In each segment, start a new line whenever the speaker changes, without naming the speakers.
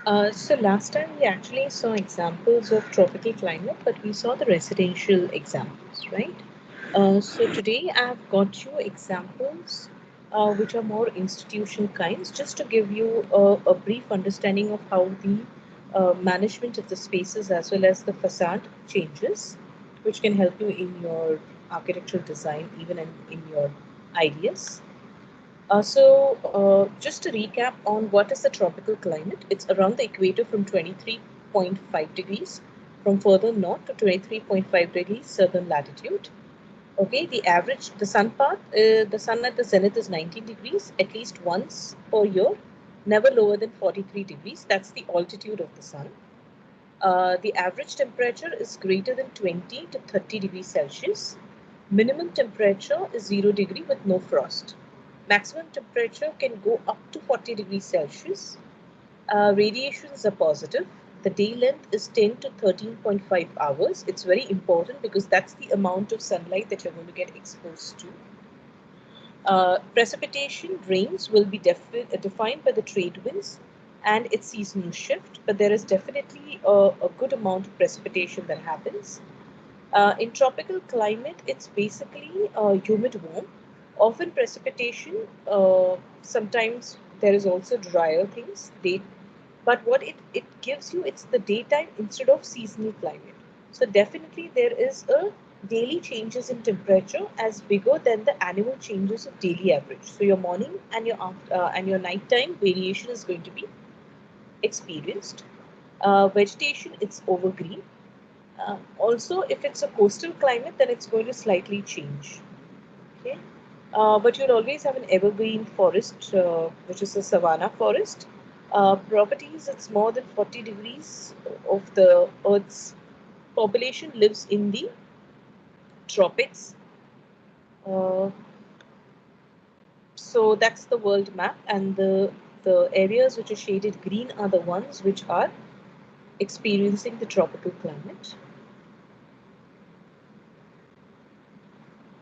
So last time we actually saw examples of tropical climate, but we saw the residential examples, right? So today I've got you examples which are more institutional kinds, just to give you a brief understanding of how the management of the spaces as well as the facade changes, which can help you in your architectural design, even in your ideas. Just to recap on what is the tropical climate, it's around the equator from 23.5 degrees, from further north to 23.5 degrees southern latitude. Okay, the sun path, the sun at the zenith is 19 degrees at least once per year, never lower than 43 degrees. That's the altitude of the sun. The average temperature is greater than 20 to 30 degrees Celsius. Minimum temperature is 0 degree with no frost. Maximum temperature can go up to 40 degrees Celsius. Radiations are positive. The day length is 10 to 13.5 hours. It's very important because that's the amount of sunlight that you're going to get exposed to. Precipitation rains will be defined by the trade winds and its seasonal shift, but there is definitely a good amount of precipitation that happens. In tropical climate, it's basically humid warm, often precipitation. Sometimes there is also drier things. But what it gives you, it's the daytime instead of seasonal climate. So definitely there is a daily changes in temperature as bigger than the annual changes of daily average. So your morning and your nighttime variation is going to be experienced. Vegetation, it's overgreen. Also, if it's a coastal climate, then it's going to slightly change. Okay, but you'll always have an evergreen forest, which is a savanna forest. Properties, it's more than 40 degrees of the Earth's population lives in the tropics. Uh, so that's the world map, and the areas which are shaded green are the ones which are experiencing the tropical climate.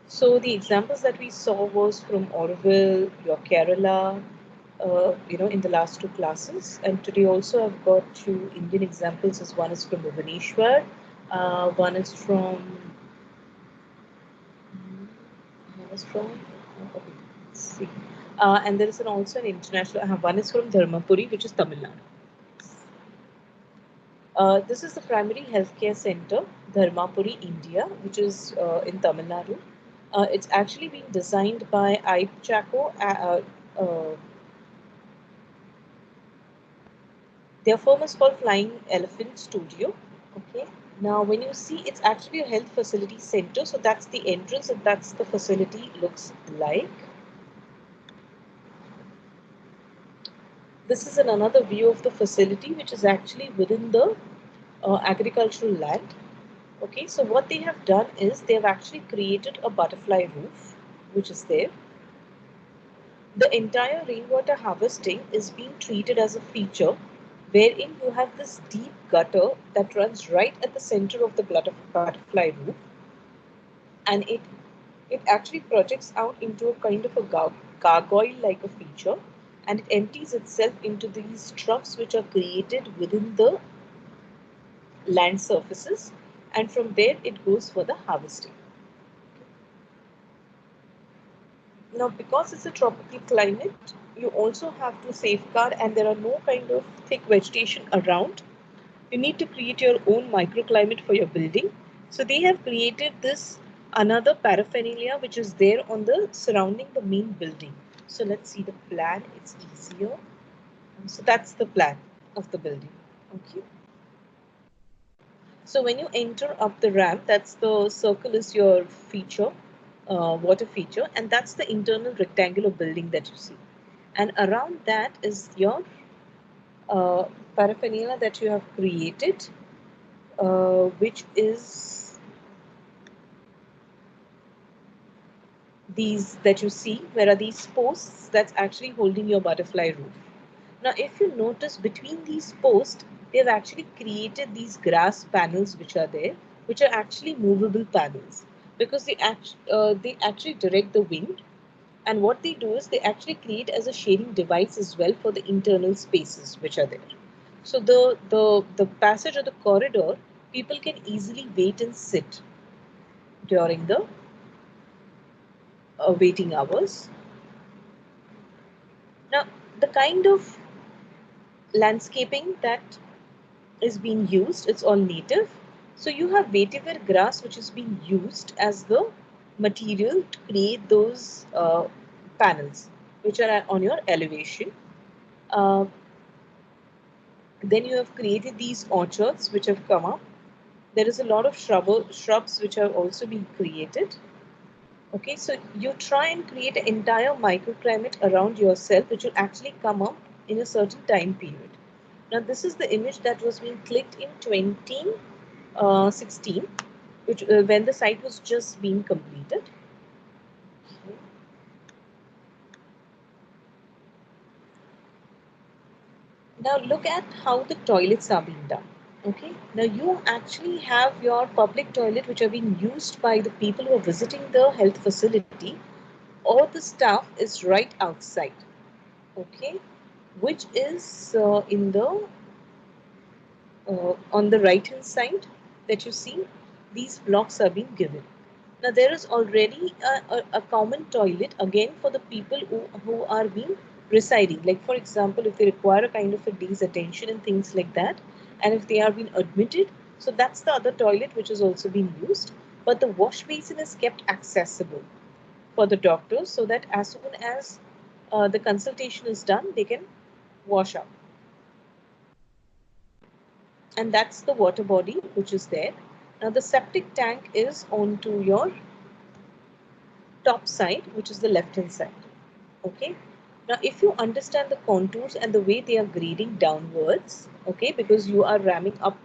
So the examples that we saw was from Auroville, your Kerala, in the last two classes. And today also I've got two Indian examples. As one is from Bhubaneswar, one is from, one is from, okay, let's see. And there is also an international, one is from Dharmapuri, which is Tamil Nadu. This is the primary healthcare center, Dharmapuri, India, which is in Tamil Nadu. It's actually been designed by Ibe Chaco. Their firm is called Flying Elephant Studio. Okay. Now, when you see, it's actually a health facility center. So that's the entrance, and that's the facility looks like. This is another view of the facility, which is actually within the agricultural land. Okay, so what they have done is they have actually created a butterfly roof, which is there. The entire rainwater harvesting is being treated as a feature wherein you have this deep gutter that runs right at the center of the butterfly roof, and it actually projects out into a kind of a gargoyle like a feature, and it empties itself into these troughs which are created within the land surfaces, and from there it goes for the harvesting. Now, because it's a tropical climate, you also have to safeguard, and there are no kind of thick vegetation around. You need to create your own microclimate for your building. So they have created this another paraphernalia which is there on the surrounding the main building. So let's see the plan. It's easier. So that's the plan of the building. Okay. So when you enter up the ramp, that's the circle is your feature, water feature, and that's the internal rectangular building that you see. And around that is your uh, paraphernalia that you have created, which is these that you see. Where are these posts that's actually holding your butterfly roof? Now, if you notice between these posts, they've actually created these grass panels which are there, which are actually movable panels because they actually direct the wind. And what they do is they actually create as a shading device as well for the internal spaces which are there. So the passage or the corridor, people can easily wait and sit during the waiting hours. Now, the kind of landscaping that is being used, it's all native. So you have vetiver grass which is being used as the material to create those panels which are on your elevation. Uh, then you have created these orchards which have come up. There is a lot of shrubs which have also been created. Okay, so you try and create an entire microclimate around yourself which will actually come up in a certain time period. Now this is the image that was being clicked in 2016, which when the site was just being completed. Now look at how the toilets are being done. Okay, now you actually have your public toilet which are being used by the people who are visiting the health facility, or the staff is right outside. Okay, which is in the on the right hand side that you see, these blocks are being given. Now there is already a common toilet again for the people who are being residing. Like for example, if they require a kind of a day's attention and things like that, and if they are being admitted, so that's the other toilet which is also being used. But the wash basin is kept accessible for the doctors so that as soon as the consultation is done, they can wash up. And that's the water body which is there. Now the septic tank is onto your top side, which is the left hand side. Okay. Now if you understand the contours and the way they are grading downwards, okay, because you are ramming up,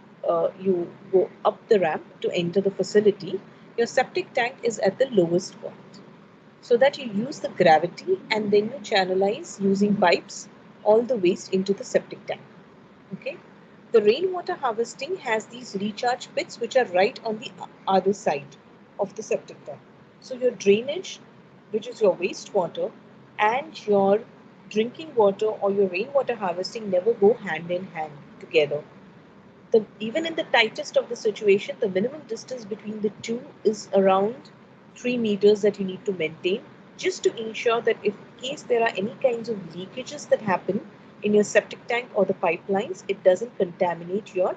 you go up the ramp to enter the facility, your septic tank is at the lowest point. So that you use the gravity and then you channelize using pipes all the waste into the septic tank. Okay. The rainwater harvesting has these recharge pits which are right on the other side of the septic tank. So your drainage, which is your wastewater, and your drinking water or your rainwater harvesting never go hand in hand together. Even in the tightest of the situation, the minimum distance between the two is around 3 meters that you need to maintain, just to ensure that if in case there are any kinds of leakages that happen in your septic tank or the pipelines, it doesn't contaminate your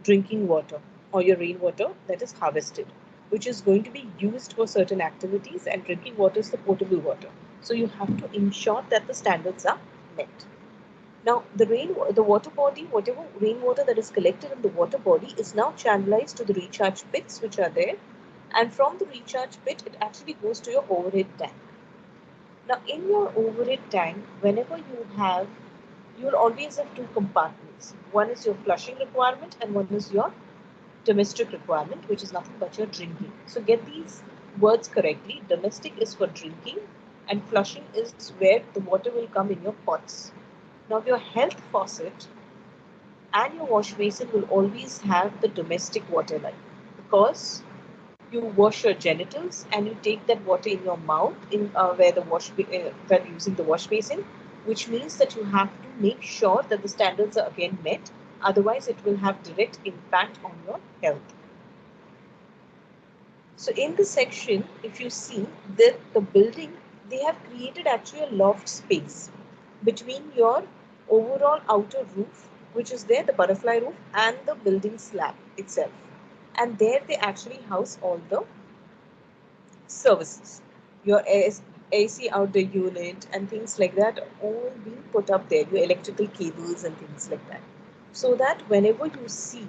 drinking water or your rainwater that is harvested, which is going to be used for certain activities, and drinking water is the potable water. So you have to ensure that the standards are met. Now, the water body, whatever rainwater that is collected in the water body is now channelized to the recharge pits which are there. And from the recharge pit, it actually goes to your overhead tank. Now, in your overhead tank, whenever you will always have two compartments. One is your flushing requirement and one is your domestic requirement, which is nothing but your drinking. So get these words correctly. Domestic is for drinking and flushing is where the water will come in your pots. Now your health faucet and your wash basin will always have the domestic water line, because you wash your genitals and you take that water in your mouth in where the when using the wash basin, which means that you have to make sure that the standards are again met. Otherwise, it will have direct impact on your health. So in this section, if you see that the building, they have created actually a loft space between your overall outer roof, which is there, the butterfly roof, and the building slab itself. And there they actually house all the services. Your AC outdoor unit and things like that all being put up there, your electrical cables and things like that. So that whenever you see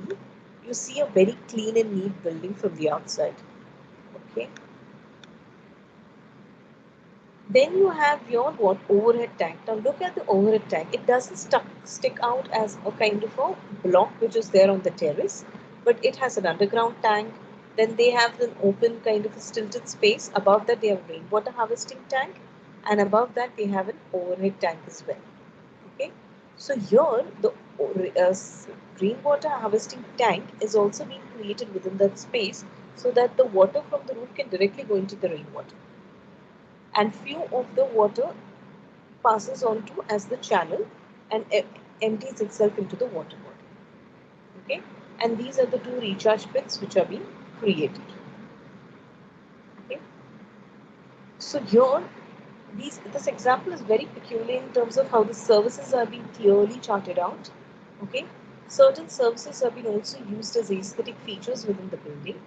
a very clean and neat building from the outside. Okay. Then you have your what overhead tank. Now look at the overhead tank. It doesn't stick out as a kind of a block which is there on the terrace, but it has an underground tank. Then they have an open kind of a stilted space. Above that they have a rainwater harvesting tank, and above that they have an overhead tank as well. Okay, so here the uh, rainwater harvesting tank is also being created within that space so that the water from the roof can directly go into the rainwater, and few of the water passes on to as the channel, and empties itself into the water body. Okay, and these are the two recharge pits which are being created. Okay, so here this example is very peculiar in terms of how the services are being clearly charted out. Okay, certain services have been also used as aesthetic features within the building.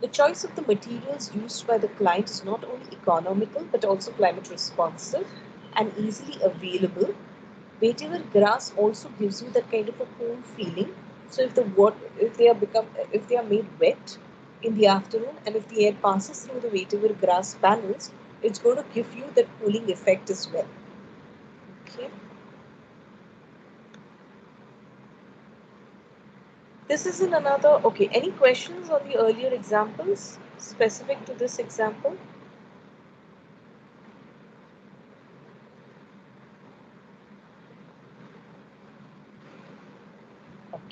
The choice of the materials used by the client is not only economical but also climate responsive and easily available. Vetiver grass also gives you that kind of a cool feeling. So if they are made wet in the afternoon and if the air passes through the vetiver grass panels, it's going to give you that cooling effect as well. Okay. This is in another. Okay. Any questions on the earlier examples specific to this example?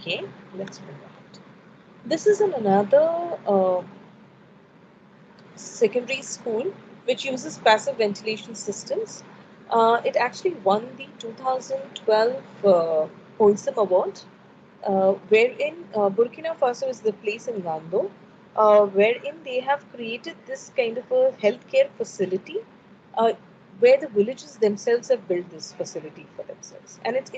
Okay, let's move on. This is in another secondary school which uses passive ventilation systems. It actually won the 2012 Wholesome Award, wherein Burkina Faso is the place in Gando, wherein they have created this kind of a healthcare facility uh, where the villages themselves have built this facility for themselves, and it's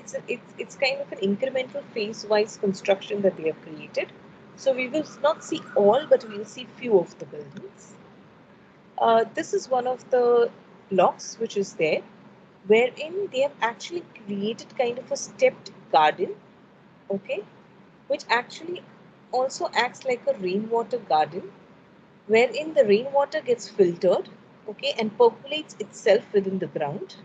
kind of an incremental phase-wise construction that they have created. So we will not see all, but we will see few of the buildings. This is one of the blocks which is there, wherein they have actually created kind of a stepped garden, okay, which actually also acts like a rainwater garden, wherein the rainwater gets filtered, okay, and percolates itself within the ground.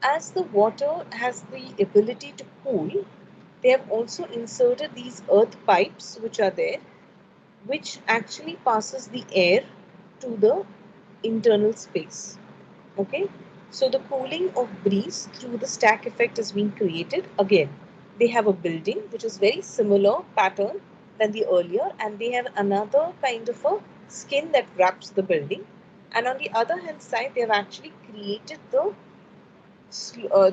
As the water has the ability to cool, they have also inserted these earth pipes which are there, which actually passes the air to the internal space. Okay, so the cooling of breeze through the stack effect is being created. Again, they have a building which is very similar pattern than the earlier, and they have another kind of a skin that wraps the building. And on the other hand side, they have actually created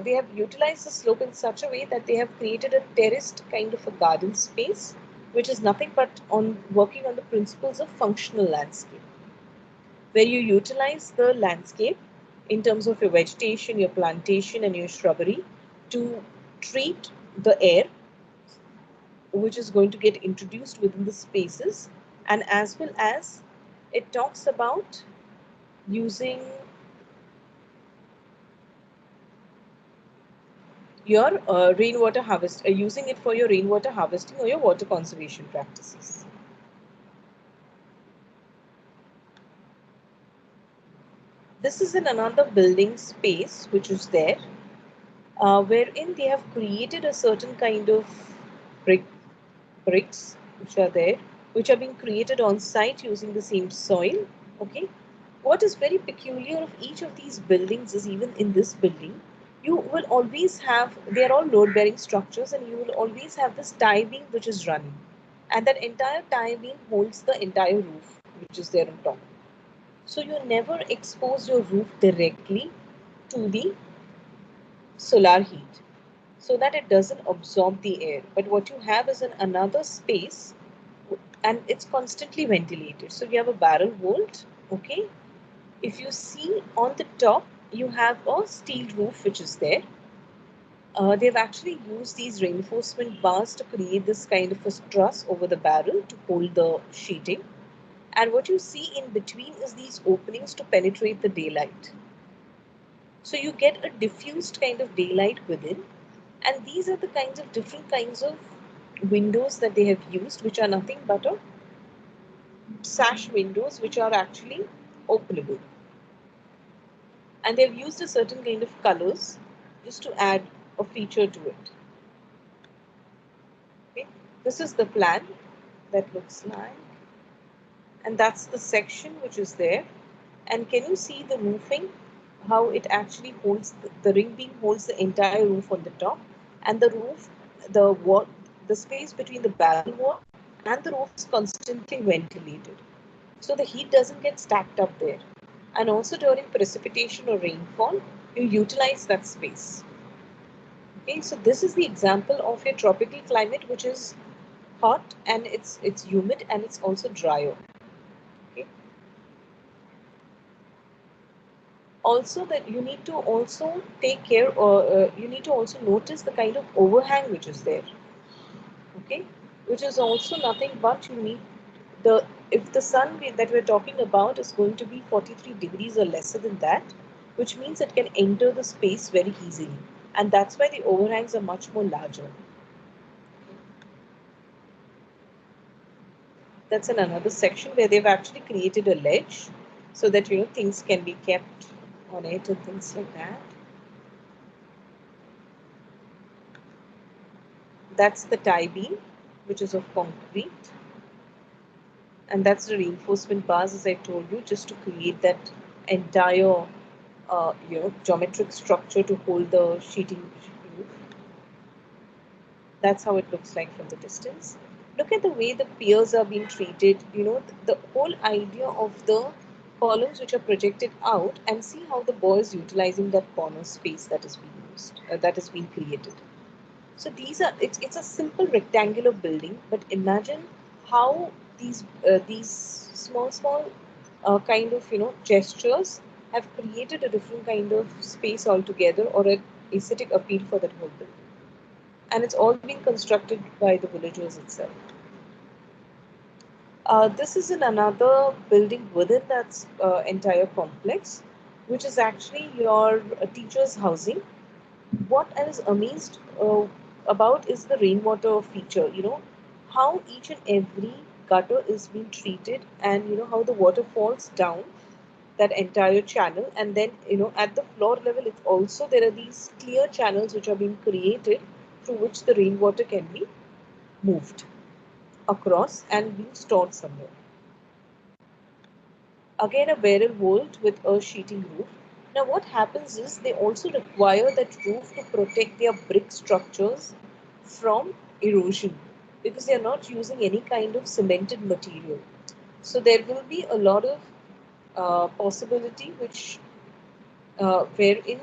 they have utilized the slope in such a way that they have created a terraced kind of a garden space, which is nothing but on working on the principles of functional landscape, where you utilize the landscape in terms of your vegetation, your plantation, and your shrubbery to treat the air which is going to get introduced within the spaces, and as well as it talks about using your rainwater harvest, using it for your rainwater harvesting or your water conservation practices. This is in another building space which is there, wherein they have created a certain kind of brick, bricks which are there, which are being created on site using the same soil. Okay. What is very peculiar of each of these buildings is even in this building, you will always have, they are all load bearing structures, and you will always have this tie beam which is running. And that entire tie beam holds the entire roof which is there on top. So you never expose your roof directly to the solar heat so that it doesn't absorb the air. But what you have is another space, and it's constantly ventilated. So you have a barrel vault, okay? If you see on the top, you have a steel roof which is there. They've actually used these reinforcement bars to create this kind of a truss over the barrel to hold the sheeting. And what you see in between is these openings to penetrate the daylight. So you get a diffused kind of daylight within. And these are the kinds of different kinds of windows that they have used, which are nothing but a sash windows, which are actually openable. And they've used a certain kind of colors just to add a feature to it. Okay, this is the plan that looks like, and that's the section which is there. And can you see the roofing, how it actually holds the ring beam holds the entire roof on the top, and the roof, the wall, the space between the barrel wall and the roof is constantly ventilated, so the heat doesn't get stacked up there. And also during precipitation or rainfall, you utilize that space. Okay, so this is the example of a tropical climate which is hot and it's humid and it's also drier. Okay. Also that you need to also take care or you need to also notice the kind of overhang which is there. Okay, which is also nothing but you need the if the sun that we're talking about is going to be 43 degrees or lesser than that, which means it can enter the space very easily, and that's why the overhangs are much more larger. That's in another section where they've actually created a ledge so that things can be kept on it and things like that. That's the tie beam, which is of concrete, and that's the reinforcement bars, as I told you, just to create that entire geometric structure to hold the sheeting roof. That's how it looks like from the distance. Look at the way the piers are being treated. The whole idea of the columns which are projected out, and see how the boy is utilizing that corner space that is being used, that is being created. So it's a simple rectangular building, but imagine how these small kind of gestures have created a different kind of space altogether, or an aesthetic appeal for that whole building. And it's all been constructed by the villagers itself. This is in another building within that entire complex, which is actually your teacher's housing. What I was amazed about is the rainwater feature. How each and every gutter is being treated, and how the water falls down that entire channel, and then at the floor level, it's also there are these clear channels which are being created through which the rainwater can be moved across and being stored somewhere. Again, a barrel vault with a sheeting roof. Now, what happens is they also require that roof to protect their brick structures from erosion, because they are not using any kind of cemented material. So there will be a lot of possibility which wherein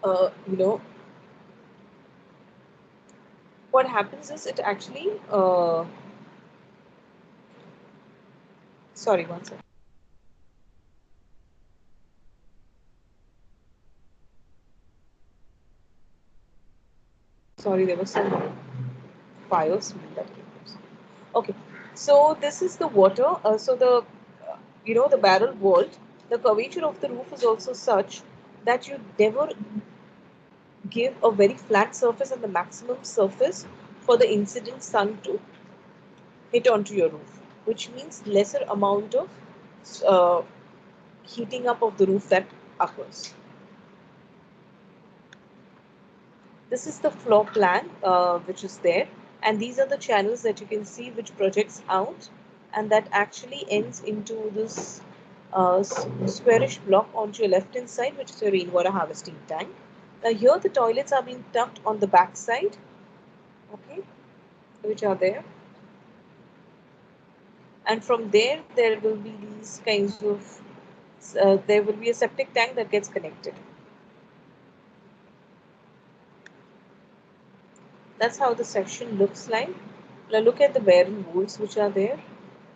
you know what happens is it actually sorry, one second. Sorry, there was some fire smell that came from. Okay, so this is the water. So the barrel vault, the curvature of the roof is also such that you never give a very flat surface and the maximum surface for the incident sun to hit onto your roof, which means lesser amount of uh, heating up of the roof that occurs. This is the floor plan which is there, and these are the channels that you can see which projects out, and that actually ends into this squarish block onto your left hand side, which is your rainwater harvesting tank. Now here the toilets are being tucked on the back side, okay, which are there, and from there will be these kinds of there will be a septic tank that gets connected. That's how the section looks like. Now look at the barren walls which are there.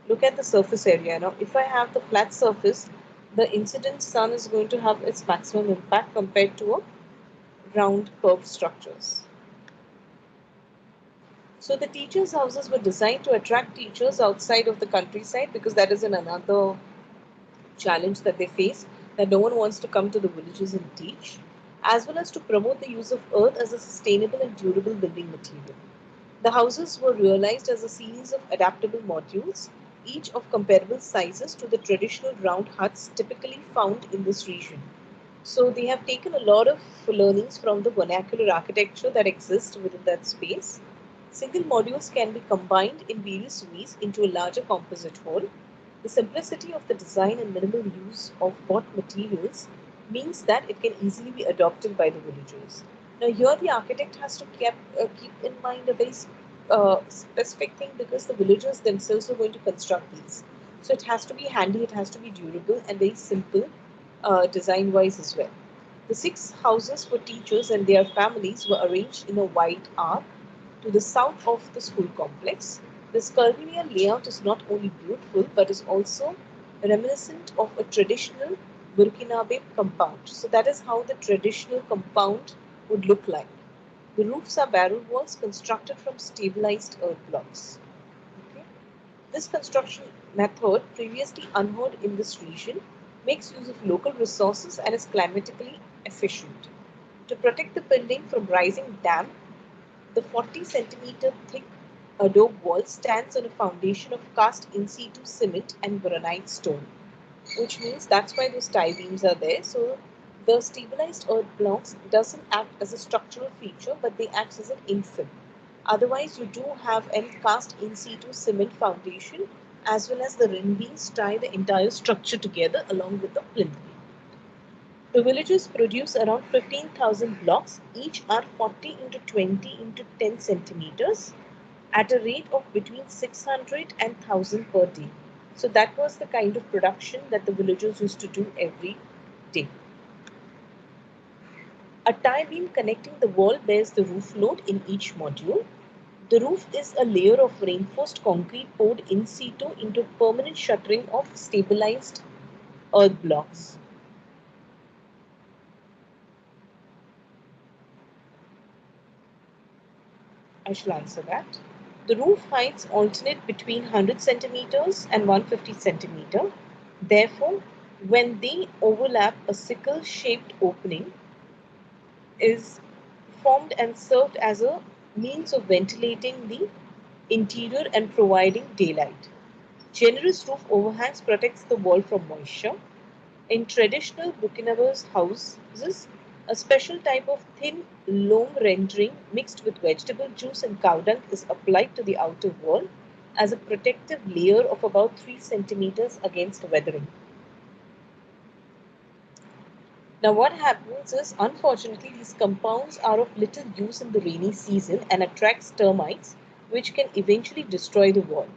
Look at the surface area. Now if I have the flat surface, the incident sun is going to have its maximum impact compared to a round curved structures. So the teachers' houses were designed to attract teachers outside of the countryside, because that is another challenge that they face, that no one wants to come to the villages and teach, as well as to promote the use of earth as a sustainable and durable building material. The houses were realized as a series of adaptable modules, each of comparable sizes to the traditional round huts typically found in this region. So they have taken a lot of learnings from the vernacular architecture that exists within that space. Single modules can be combined in various ways into a larger composite whole. The simplicity of the design and minimal use of bought materials means that it can easily be adopted by the villagers. Now, here the architect has to keep in mind a very specific thing, because the villagers themselves are going to construct these. So it has to be handy, it has to be durable, and very simple design wise as well. The 6 houses for teachers and their families were arranged in a wide arc to the south of the school complex. This curvilinear layout is not only beautiful but is also reminiscent of a traditional Burkinabe compound. So that is how the traditional compound would look like. The roofs are barrel walls constructed from stabilized earth blocks. Okay. This construction method, previously unheard in this region, makes use of local resources and is climatically efficient. To protect the building from rising damp, the 40 centimeter thick adobe wall stands on a foundation of cast in situ cement and granite stone, which means that's why those tie beams are there. So the stabilized earth blocks doesn't act as a structural feature, but they act as an infill. Otherwise, you do have a cast in situ cement foundation as well as the ring beams tie the entire structure together along with the plinth beam. The villages produce around 15,000 blocks, each are 40 into 20 into 10 centimeters at a rate of between 600 and 1000 per day. So that was the kind of production that the villagers used to do every day. A tie beam connecting the wall bears the roof load in each module. The roof is a layer of reinforced concrete poured in situ into permanent shuttering of stabilized earth blocks. I shall answer that. The roof heights alternate between 100 centimeters and 150 centimeter. Therefore, when they overlap, a sickle-shaped opening is formed and served as a means of ventilating the interior and providing daylight. Generous roof overhangs protects the wall from moisture. In traditional Burkinabe's houses, a special type of thin loam rendering mixed with vegetable juice and cow dung is applied to the outer wall as a protective layer of about 3 centimeters against weathering. Now what happens is, unfortunately, these compounds are of little use in the rainy season and attracts termites which can eventually destroy the wall.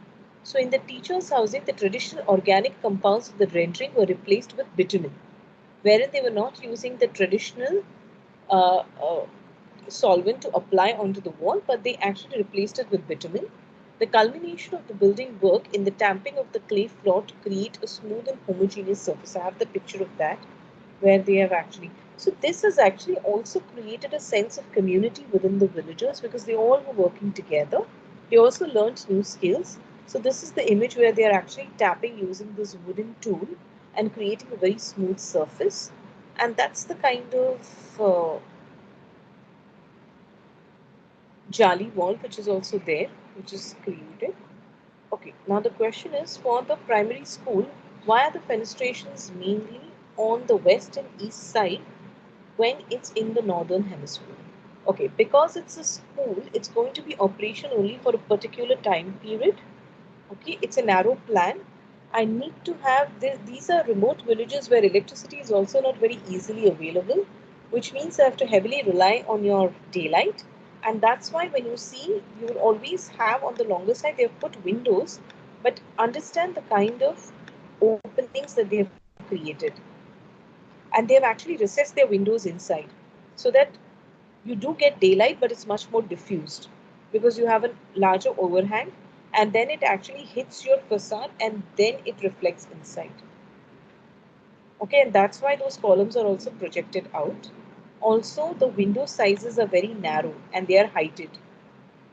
So in the teacher's housing, the traditional organic compounds of the rendering were replaced with bitumen, wherein they were not using the traditional uh, uh, solvent to apply onto the wall, but they actually replaced it with bitumen. The culmination of the building work in the tamping of the clay floor to create a smooth and homogeneous surface. I have the picture of that where they have actually. So this has actually also created a sense of community within the villagers because they all were working together. They also learned new skills. So this is the image where they are actually tapping using this wooden tool and creating a very smooth surface. And that's the kind of jali wall which is also there, which is created. Okay, now the question is for the primary school, why are the fenestrations mainly on the west and east side when it's in the northern hemisphere? Okay, because it's a school, it's going to be operation only for a particular time period. Okay, it's a narrow plan. I need to have this. These are remote villages where electricity is also not very easily available, which means I have to heavily rely on your daylight. And that's why when you see, you will always have on the longer side, they have put windows, but understand the kind of openings that they have created. And they have actually recessed their windows inside so that you do get daylight, but it's much more diffused because you have a larger overhang and then it actually hits your facade and then it reflects inside. Okay, and that's why those columns are also projected out. Also, the window sizes are very narrow and they are heighted.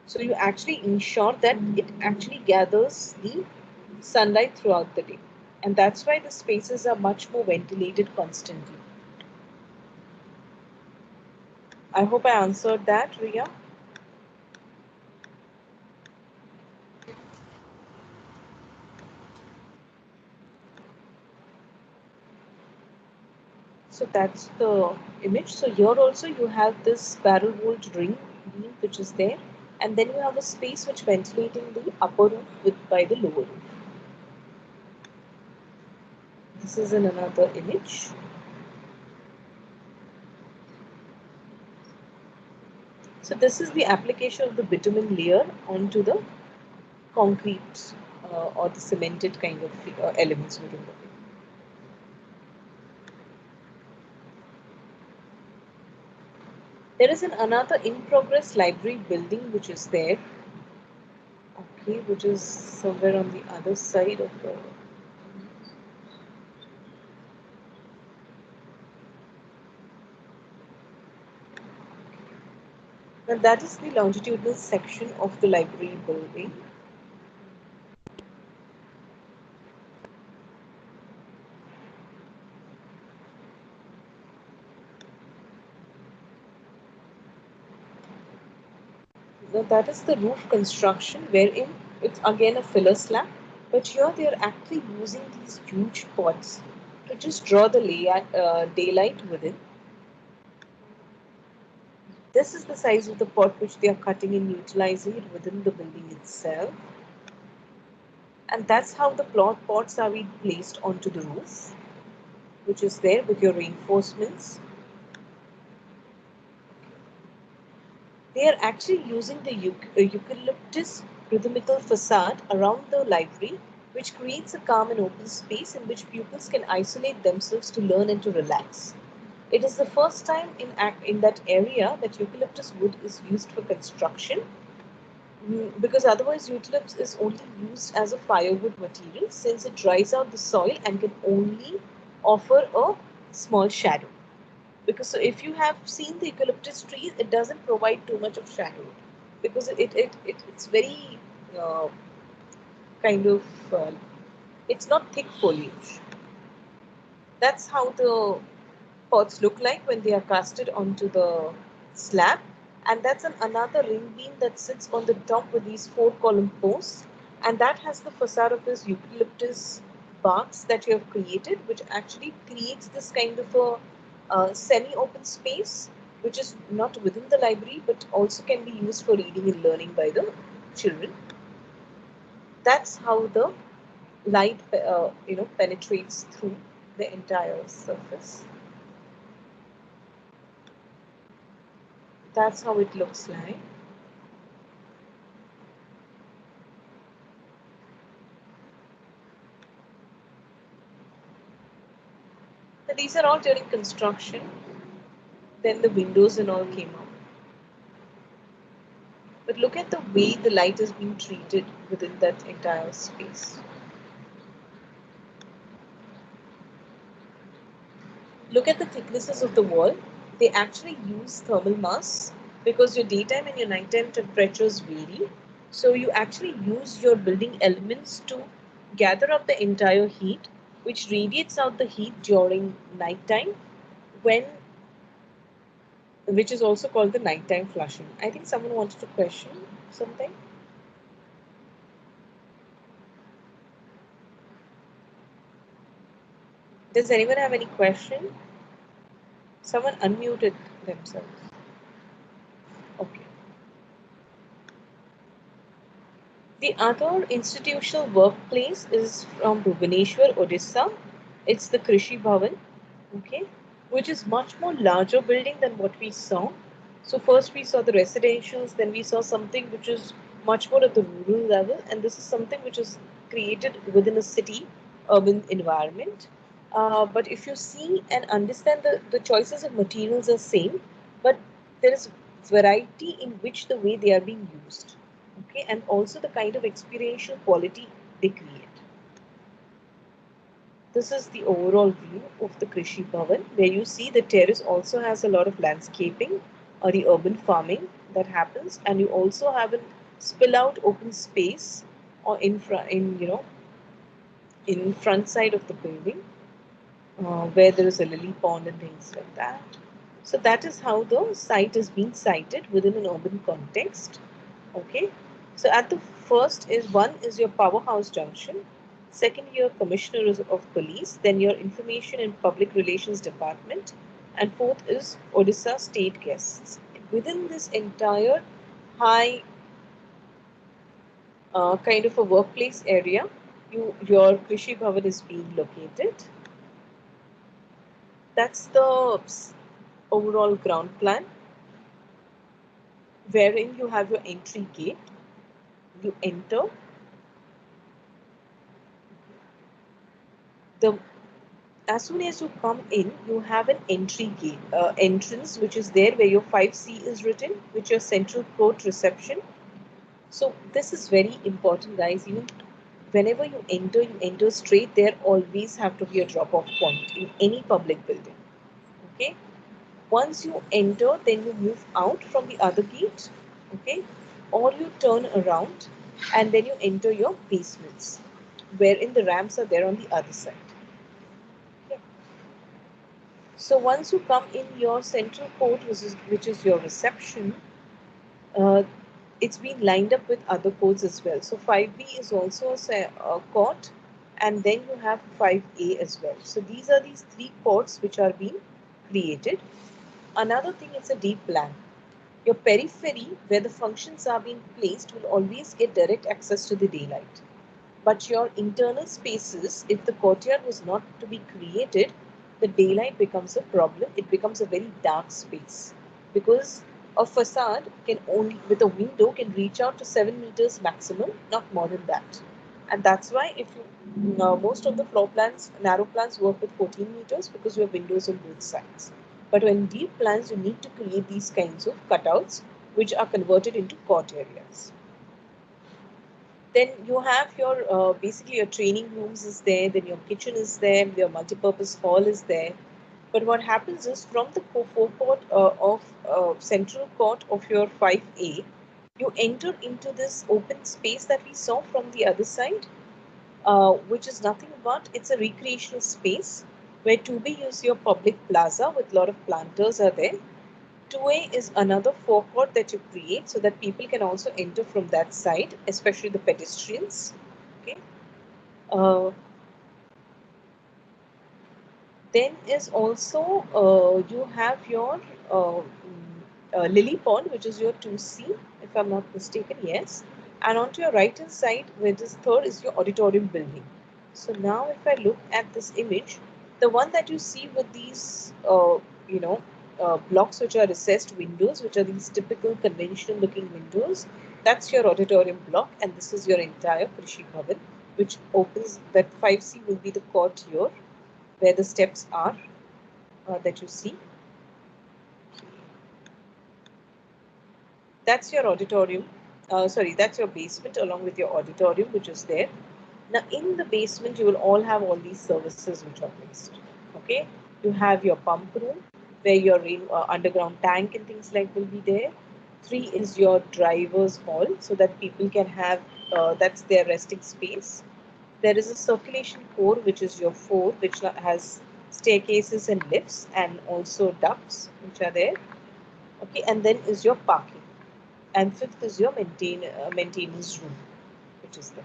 So you actually ensure that it actually gathers the sunlight throughout the day. And that's why the spaces are much more ventilated constantly. I hope I answered that, Ria. So that's the image. So here also you have this barrel walled ring beam which is there, and then you have a space which ventilating the upper roof with by the lower roof. This is in another image. So this is the application of the bitumen layer onto the concrete or the cemented kind of elements within the building. There is another in progress library building which is there, okay, which is somewhere on the other side of the. And that is the longitudinal section of the library building. Now that is the roof construction, wherein it's again a filler slab, but here they are actually using these huge pots to just draw the daylight within. This is the size of the pot which they are cutting and utilizing it within the building itself. And that's how the plot pots are being placed onto the roof, which is there with your reinforcements. They are actually using the eucalyptus rhythmical facade around the library, which creates a calm and open space in which pupils can isolate themselves to learn and to relax. It is the first time in that area that eucalyptus wood is used for construction, because otherwise eucalyptus is only used as a firewood material since it dries out the soil and can only offer a small shadow. Because so if you have seen the eucalyptus trees, it doesn't provide too much of shadow because it's very uh, kind of it's not thick foliage. That's how the pots look like when they are casted onto the slab. And that's another ring beam that sits on the top with these four column posts. And that has the facade of this eucalyptus barks that you have created, which actually creates this kind of a semi-open space, which is not within the library, but also can be used for reading and learning by the children. That's how the light, penetrates through the entire surface. That's how it looks like. So these are all during construction. Then the windows and all came up. But look at the way the light is being treated within that entire space. Look at the thicknesses of the wall. They actually use thermal mass because your daytime and your nighttime temperatures vary. So you actually use your building elements to gather up the entire heat, which radiates out the heat during nighttime, when which is also called the nighttime flushing. I think someone wanted to question something. Does anyone have any question? Someone unmuted themselves. Okay. The other institutional workplace is from Bhubaneswar, Odisha. It's the Krishi Bhavan, okay, which is much more larger building than what we saw. So first we saw the residentials, then we saw something which is much more at the rural level, and this is something which is created within a city, urban environment. But if you see and understand the choices of materials are same, but there is variety in which the way they are being used, okay, and also the kind of experiential quality they create. This is the overall view of the Krishi Bhavan, where you see the terrace also has a lot of landscaping or the urban farming that happens, and you also have a spill out open space or in front side of the building, where there is a lily pond and things like that. So that is how the site is being cited within an urban context. Okay. So at the first is one is your powerhouse junction, second your commissioner of police, then your information and public relations department, and fourth is Odisha state guests. Within this entire high kind of a workplace area, your Krishi Bhavan is being located. That's the overall ground plan, wherein you have your entry gate. You enter. The As soon as you come in, you have an entry gate, entrance, which is there where your 5C is written, which your central court reception. So this is very important, guys. Even whenever you enter straight. There always have to be a drop-off point in any public building. Okay. Once you enter, then you move out from the other gate. Okay, or you turn around and then you enter your basements, wherein the ramps are there on the other side. Okay. So once you come in your central court, which is your reception, uh, it's been lined up with other courts as well. So 5B is also a court, and then you have 5A as well. So these three courts which are being created. Another thing is a deep plan. Your periphery, where the functions are being placed, will always get direct access to the daylight. But your internal spaces, if the courtyard was not to be created, the daylight becomes a problem. It becomes a very dark space because a facade can only, with a window, can reach out to 7 meters maximum, not more than that. And that's why if you most of the floor plans, narrow plans work with 14 meters because you have windows on both sides. But when deep plans, you need to create these kinds of cutouts which are converted into court areas. Then you have your basically your training rooms is there, then your kitchen is there, your multi-purpose hall is there. But what happens is from the forecourt of central court of your 5A, you enter into this open space that we saw from the other side, which is nothing but it's a recreational space where 2B is your public plaza with a lot of planters are there. 2A is another forecourt that you create so that people can also enter from that side, especially the pedestrians. Okay. Uh, then is also you have your lily pond, which is your 2C, if I'm not mistaken, yes. And onto your right hand side, where this third is your auditorium building. So now, if I look at this image, the one that you see with these, you know, blocks which are recessed windows, which are these typical conventional looking windows, that's your auditorium block, and this is your entire Krishi Bhavan, which opens that 5C will be the court here where the steps are that you see. That's your auditorium. Sorry, that's your basement along with your auditorium, which is there. Now, in the basement, you will all have all these services which are placed. Okay, you have your pump room where your underground tank and things like will be there. 3 is your driver's hall so that people can have that's their resting space. There is a circulation core, which is your 4, which has staircases and lifts and also ducts which are there. Okay, and then is your parking. And 5th is your maintenance room, which is there.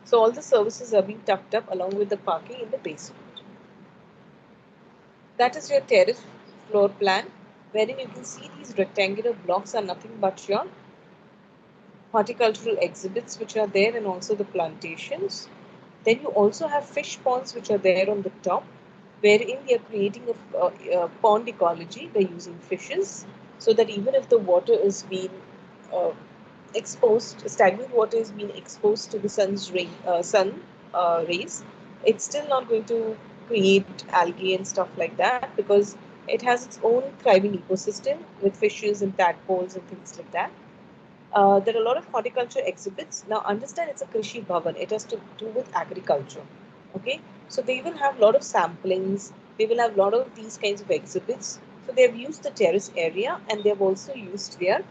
So all the services are being tucked up along with the parking in the basement. That is your terrace floor plan, wherein you can see these rectangular blocks are nothing but your horticultural exhibits which are there and also the plantations. Then you also have fish ponds which are there on the top, wherein they are creating a pond ecology by using fishes, so that even if the water is being uh, exposed, stagnant water is being exposed to the sun rays, it's still not going to create algae and stuff like that because it has its own thriving ecosystem with fishes and tadpoles and things like that. There are a lot of horticulture exhibits. Now, understand it's a Krishi Bhavan. It has to do with agriculture. Okay, so they will have a lot of samplings. They will have a lot of these kinds of exhibits. So they have used the terrace area and they have also used their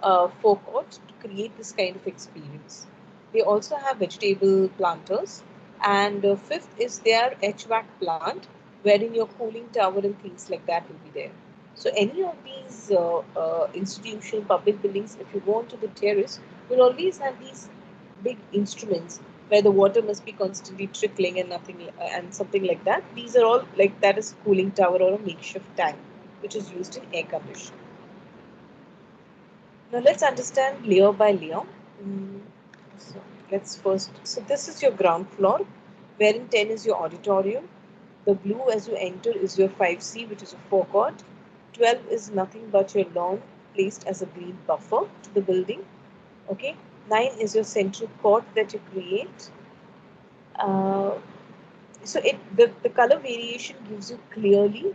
forecourt to create this kind of experience. They also have vegetable planters. And fifth is their HVAC plant, wherein your cooling tower and things like that will be there. So any of these institutional public buildings, if you go onto the terrace, you'll always have these big instruments where the water must be constantly trickling and nothing and something like that. These are all like that is cooling tower or a makeshift tank, which is used in air conditioning. Now let's understand layer by layer. Mm, So let's first. So this is your ground floor, wherein 10 is your auditorium. The blue as you enter is your 5C, which is a forecourt. 12 is nothing but your lawn placed as a green buffer to the building. Okay. 9 is your central court that you create. Uh, So the color variation gives you clearly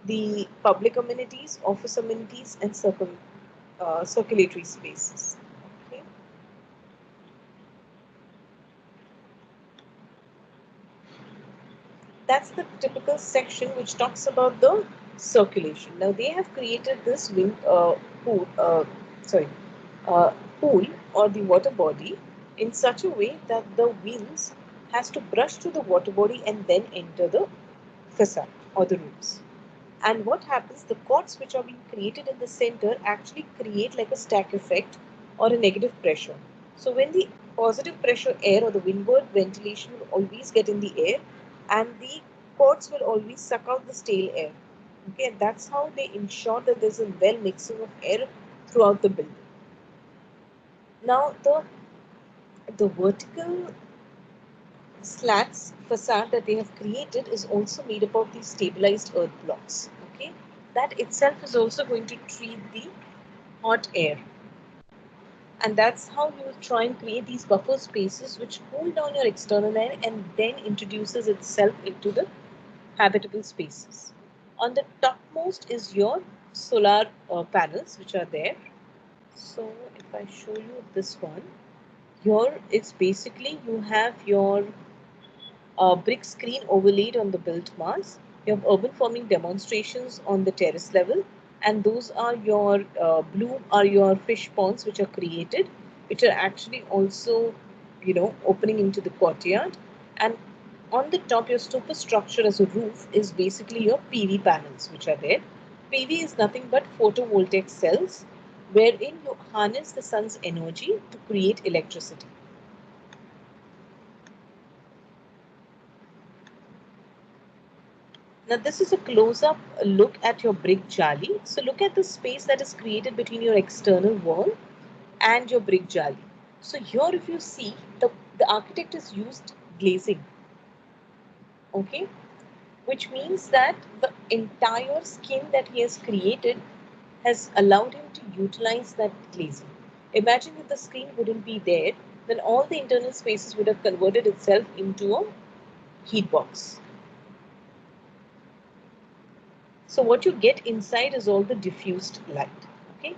the public amenities, office amenities, and circulatory spaces. Okay. That's the typical section which talks about the circulation. Now they have created this pool, sorry, uh, pool or the water body in such a way that the winds has to brush through the water body and then enter the facade or the rooms. And what happens, the courts which are being created in the center actually create like a stack effect or a negative pressure. So when the positive pressure air or the windward ventilation will always get in the air, and the courts will always suck out the stale air. Okay, and that's how they ensure that there's a well mixing of air throughout the building. Now the vertical slats facade that they have created is also made up of these stabilized earth blocks. Okay, that itself is also going to treat the hot air, and that's how you will try and create these buffer spaces which cool down your external air and then introduces itself into the habitable spaces. On the topmost is your solar panels which are there. So if I show you this one, here it's basically you have your brick screen overlaid on the built mass. You have urban farming demonstrations on the terrace level, and those are your blue are your fish ponds which are created, which are actually also, opening into the courtyard. And on the top, your superstructure as a roof is basically your PV panels which are there. PV is nothing but photovoltaic cells, wherein you harness the sun's energy to create electricity. Now this is a close-up look at your brick jali. So look at the space that is created between your external wall and your brick jali. So here if you see, the architect has used glazing, okay? Which means that the entire skin that he has created has allowed him to utilize that glazing. Imagine if the screen wouldn't be there, then all the internal spaces would have converted itself into a heat box. So what you get inside is all the diffused light. Okay.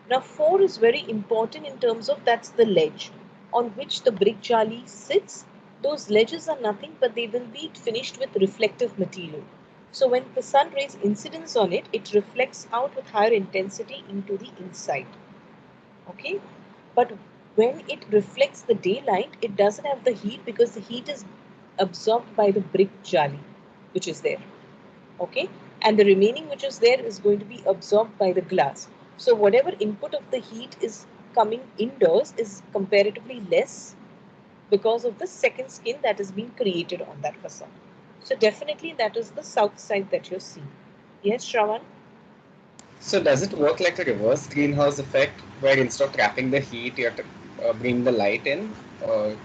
Now 4 is very important in terms of that's the ledge on which the brick jali sits. Those ledges are nothing but they will be finished with reflective material. So when the sun rays incidence on it, it reflects out with higher intensity into the inside. Okay. But when it reflects the daylight, it doesn't have the heat because the heat is absorbed by the brick jali, which is there. Okay, and the remaining which is there is going to be absorbed by the glass. So whatever input of the heat is coming indoors is comparatively less because of the second skin that is being created on that facade. So definitely that is the south side that you're seeing. Yes, Shravan?
So does it work like a reverse greenhouse effect where instead of trapping the heat, you have to bring the light in? Or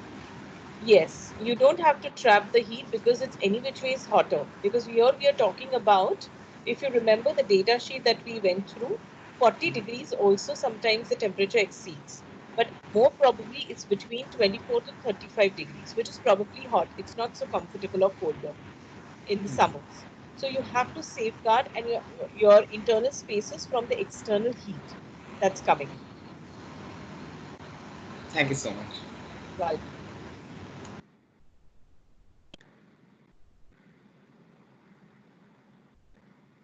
Yes, you don't have to trap the heat because it's any which way is hotter. Because here we are talking about, if you remember the data sheet that we went through, 40 degrees also sometimes the temperature exceeds. But more probably it's between 24 to 35 degrees, which is probably hot. It's not so comfortable or colder in the summers. So you have to safeguard and your internal spaces from the external heat that's coming.
thank you so much.
Well,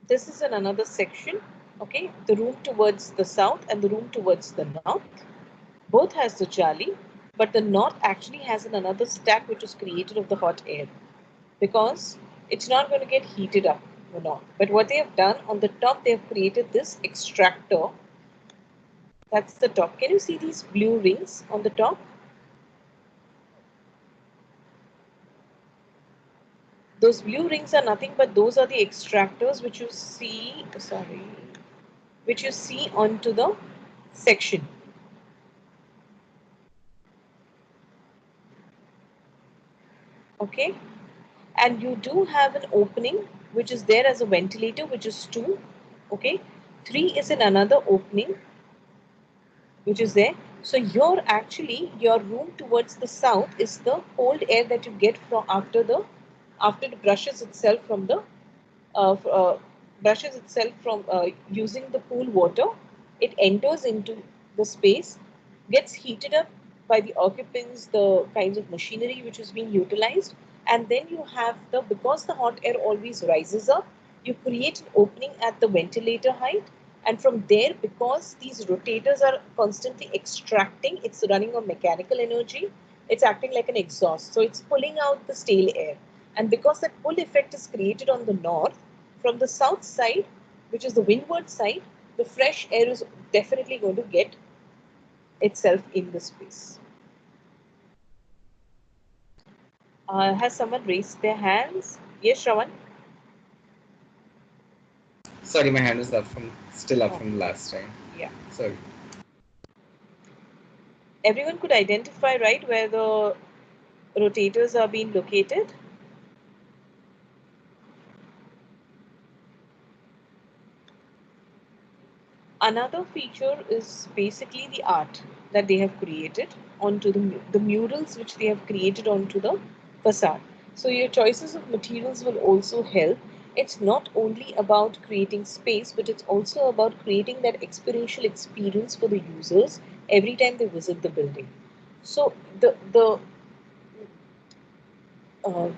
this is in another section. Okay, the room towards the south and the room towards the north both has the jali, but the north actually has another stack which is created of the hot air because it's not going to get heated up the north. But what they have done on the top, they have created this extractor. That's the top. Can you see these blue rings on the top? Those blue rings are nothing but those are the extractors which you see, sorry, which you see onto the section. Okay, and you do have an opening which is there as a ventilator, which is 2. Okay, 3 is in another opening which is there. So your actually your room towards the south is the cold air that you get from after it brushes itself from the uh, uh, using the pool water, it enters into the space, gets heated up by the occupants, the kinds of machinery which is being utilized, and then you have because the hot air always rises up, you create an opening at the ventilator height, and from there, because these rotators are constantly extracting, it's running on mechanical energy, it's acting like an exhaust. So it's pulling out the stale air. And because that pull effect is created on the north, from the south side, which is the windward side, the fresh air is definitely going to get itself in the space. Has someone raised their hands? Yes, Shravan?
Sorry, my hand is up still up
Oh,
from last time.
yeah.
Sorry.
Everyone could identify, right, where the rotators are being located? Another feature is basically the art that they have created onto the murals which they have created onto the facade. So your choices of materials will also help. It's not only about creating space, but it's also about creating that experiential experience for the users every time they visit the building. So uh,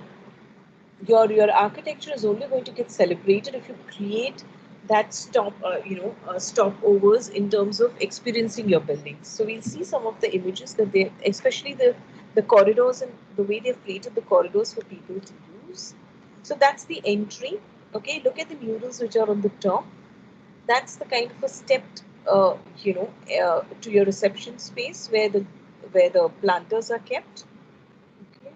your architecture is only going to get celebrated if you create that stopovers in terms of experiencing your buildings. So we'll see some of the images that they, especially the corridors and the way they've created the corridors for people to use. So that's the entry. Okay, look at the murals which are on the top. That's the kind of a stepped to your reception space where the planters are kept. Okay.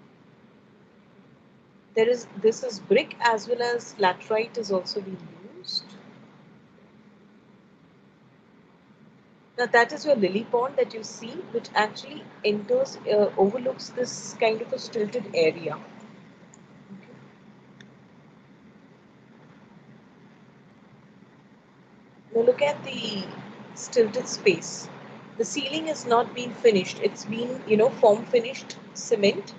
This is brick as well as laterite is also being used. Now that is your lily pond that you see, which actually overlooks this kind of a stilted area. Okay. Now look at the stilted space. The ceiling is not being finished. It's been, form finished cement.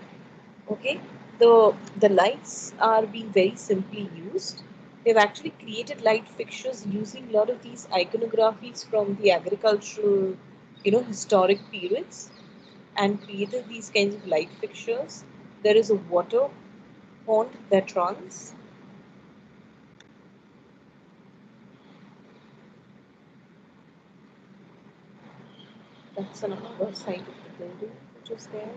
Okay, the lights are being very simply used. They've actually created light fixtures using a lot of these iconographies from the agricultural, historic periods, and created these kinds of light fixtures. There is a water pond that runs. That's another side of the building which is there.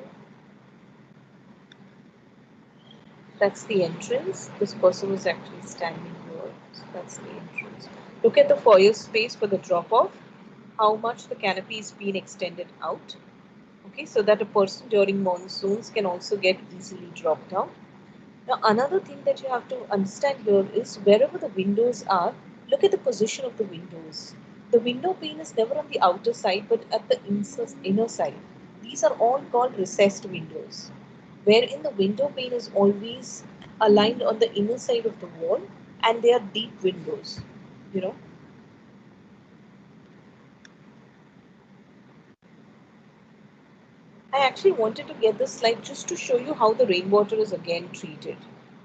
That's the entrance. This person was actually standing here. So that's the entrance. Look at the foyer space for the drop off. How much the canopy is being extended out. Okay, so that a person during monsoons can also get easily dropped out. Now, another thing that you have to understand here is wherever the windows are, look at the position of the windows. The window pane is never on the outer side but at the inner side. These are all called recessed windows, wherein the window pane is always aligned on the inner side of the wall and they are deep windows. You know, I actually wanted to get this slide just to show you how the rainwater is again treated.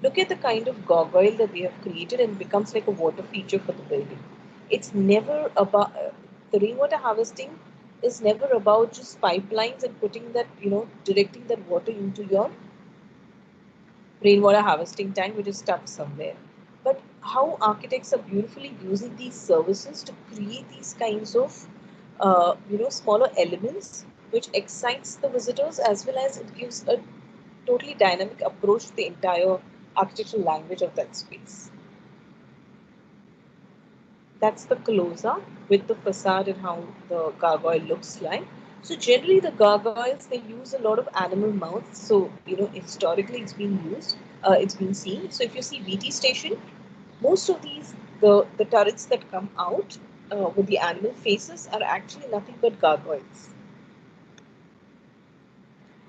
Look at the kind of gargoyle that they have created and becomes like a water feature for the building. It's never about the rainwater harvesting is never about just pipelines and putting that, directing that water into your rainwater harvesting tank which is stuck somewhere. But how architects are beautifully using these services to create these kinds of smaller elements which excites the visitors as well as it gives a totally dynamic approach to the entire architectural language of that space. That's the closer with the facade and how the gargoyle looks like. So generally the gargoyles, they use a lot of animal mouths. So, historically it's been seen. So if you see VT station, most of the turrets that come out with the animal faces are actually nothing but gargoyles.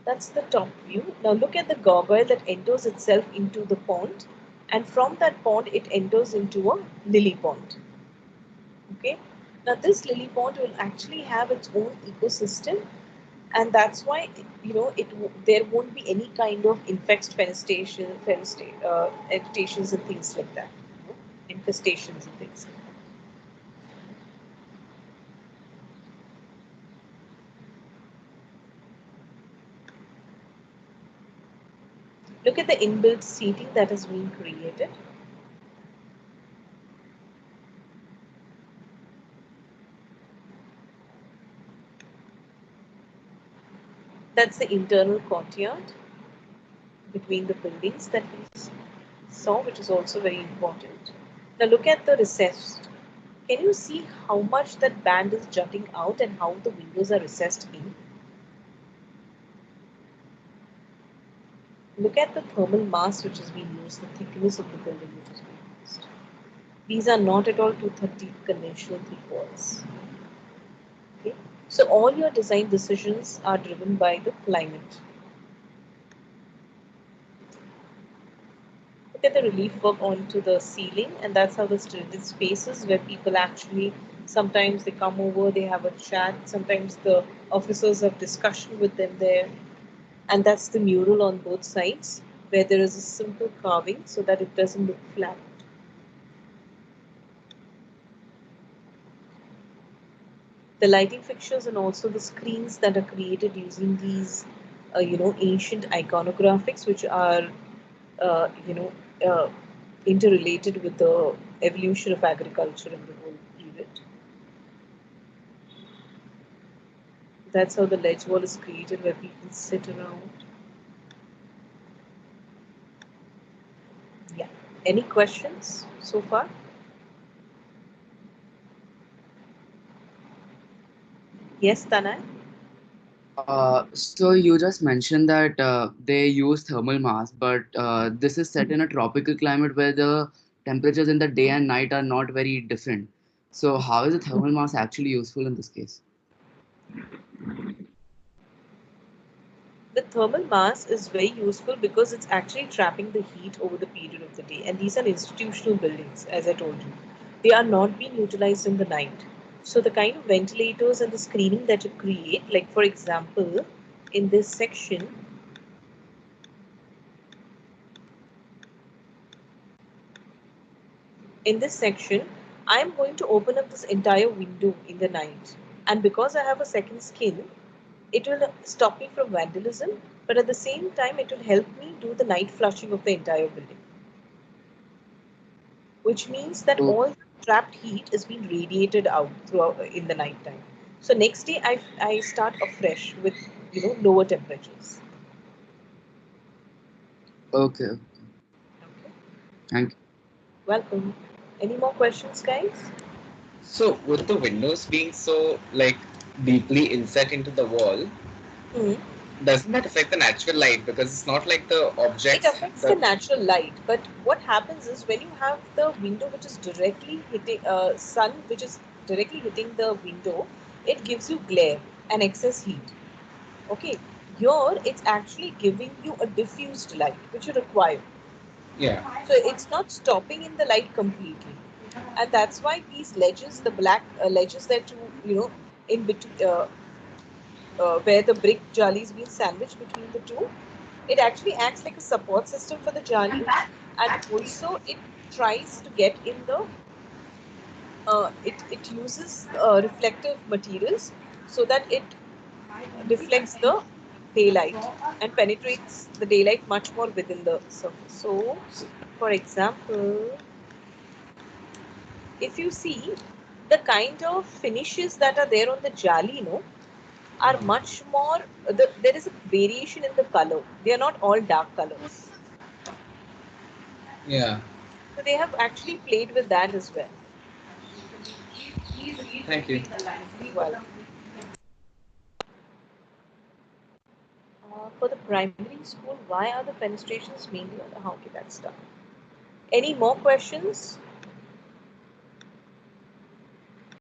That's the top view. Now look at the gargoyle that enters itself into the pond, and from that pond it enters into a lily pond. Okay. Now this lily pond will actually have its own ecosystem. and that's why there won't be any kind of infestations and things like that, infestations and things. Look at the inbuilt seating that has been created. That's the internal courtyard between the buildings that we saw, which is also very important. Now look at the recessed. Can you see how much that band is jutting out and how the windows are recessed in? Look at the thermal mass which has been used, the thickness of the building which has been used. These are not at all 230 conventional thick walls. Okay? So all your design decisions are driven by the climate. Look at the relief work onto the ceiling, and that's how the stilted spaces where people actually sometimes they come over, they have a chat, sometimes the officers have discussion with them there. And that's the mural on both sides where there is a simple carving so that it doesn't look flat. The lighting fixtures and also the screens that are created using these ancient iconographics which are uh, you know uh, interrelated with the evolution of agriculture in the whole period. That's how the ledge wall is created where people sit around. Yeah. Any questions so far? Yes, Tanay?
So you just mentioned that they use thermal mass, but this is set in a tropical climate where the temperatures in the day and night are not very different. So how is the thermal mass actually useful in this case?
The thermal mass is very useful because it's actually trapping the heat over the period of the day. And these are institutional buildings, as I told you. They are not being utilized in the night. So the kind of ventilators and the screening that you create, like for example, in this section, I'm going to open up this entire window in the night. And because I have a second skin, it will stop me from vandalism, but at the same time, it will help me do the night flushing of the entire building, which means that
Oh,
all the trapped heat is being radiated out throughout in the night time. So next day I start afresh with lower temperatures.
okay.
Okay.
Thank you.
Welcome. Any more questions, guys?
So with the windows being so like deeply inset into the wall,
Hmm.
doesn't that affect the natural light? Because it's not like the
It
objects
affects the
that
natural light, but what happens is when you have the window which is directly hitting sun, which is directly hitting the window, it gives you glare and excess heat. Okay, here it's actually giving you a diffused light, which you require.
yeah.
So it's not stopping in the light completely, and that's why these ledges, the black ledges that in between, where the brick jali is being sandwiched between the two, it actually acts like a support system for the jali, and also it tries to get in the it uses reflective materials so that it reflects the daylight and penetrates the daylight much more within the surface. So, for example, if you see the kind of finishes that are there on the jali, are much more. There is a variation in the color. They are not all dark colors.
Yeah.
So they have actually played with that as well.
Thank you.
Well, for the primary school, why are the fenestrations mainly on the? Okay, that's done. Any more questions?